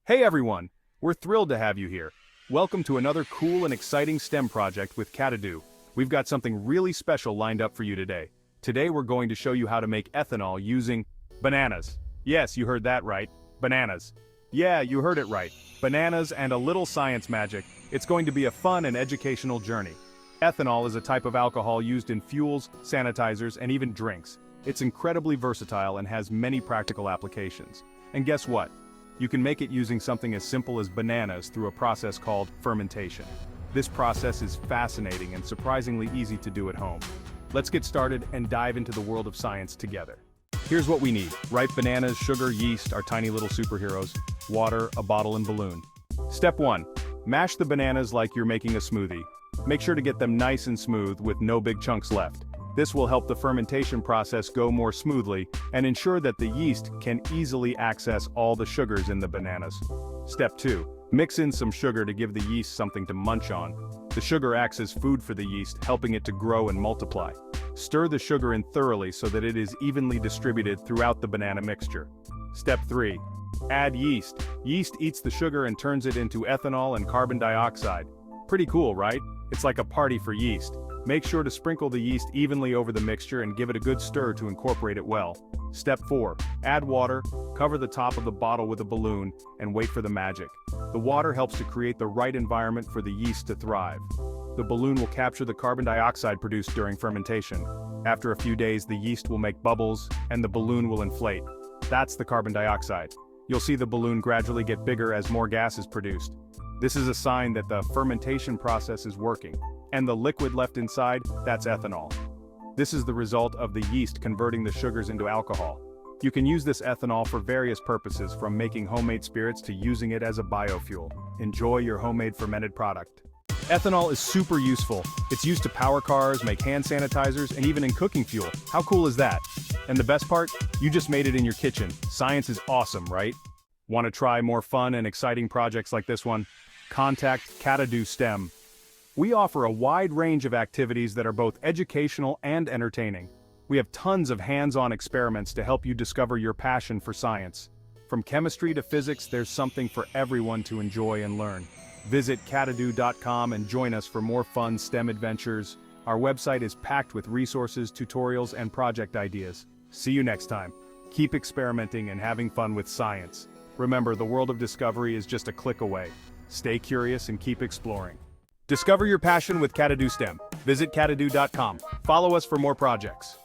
Hey everyone! We're thrilled to have you here. Welcome to another cool and exciting STEM project with Catadu. We've got something really special lined up for you today. Today we're going to show you how to make ethanol using bananas. Yes, you heard that right. Bananas. Yeah, you heard it right. Bananas and a little science magic. It's going to be a fun and educational journey. Ethanol is a type of alcohol used in fuels, sanitizers, and even drinks. It's incredibly versatile and has many practical applications. And guess what? You can make it using something as simple as bananas through a process called fermentation. This process is fascinating and surprisingly easy to do at home. Let's get started and dive into the world of science together. Here's what we need: ripe bananas, sugar, yeast, our tiny little superheroes, water, a bottle and balloon. Step 1. Mash the bananas like you're making a smoothie. Make sure to get them nice and smooth with no big chunks left. This will help the fermentation process go more smoothly and ensure that the yeast can easily access all the sugars in the bananas. Step 2. Mix in some sugar to give the yeast something to munch on. The sugar acts as food for the yeast, helping it to grow and multiply. Stir the sugar in thoroughly so that it is evenly distributed throughout the banana mixture. Step 3. Add yeast. Yeast eats the sugar and turns it into ethanol and carbon dioxide. Pretty cool, right? It's like a party for yeast. Make sure to sprinkle the yeast evenly over the mixture and give it a good stir to incorporate it well. Step 4. Add water, cover the top of the bottle with a balloon, and wait for the magic. The water helps to create the right environment for the yeast to thrive. The balloon will capture the carbon dioxide produced during fermentation. After a few days, the yeast will make bubbles, and the balloon will inflate. That's the carbon dioxide. You'll see the balloon gradually get bigger as more gas is produced. This is a sign that the fermentation process is working. And the liquid left inside, that's ethanol. This is the result of the yeast converting the sugars into alcohol. You can use this ethanol for various purposes, from making homemade spirits to using it as a biofuel. Enjoy your homemade fermented product. Ethanol is super useful. It's used to power cars, make hand sanitizers, and even in cooking fuel. How cool is that? And the best part? You just made it in your kitchen. Science is awesome, right? Want to try more fun and exciting projects like this one? Contact Catadu STEM. We offer a wide range of activities that are both educational and entertaining. We have tons of hands-on experiments to help you discover your passion for science. From chemistry to physics, there's something for everyone to enjoy and learn. Visit catadu.com and join us for more fun STEM adventures. Our website is packed with resources, tutorials, and project ideas. See you next time. Keep experimenting and having fun with science. Remember, the world of discovery is just a click away. Stay curious and keep exploring. Discover your passion with Catadu STEM. Visit catadu.com. Follow us for more projects.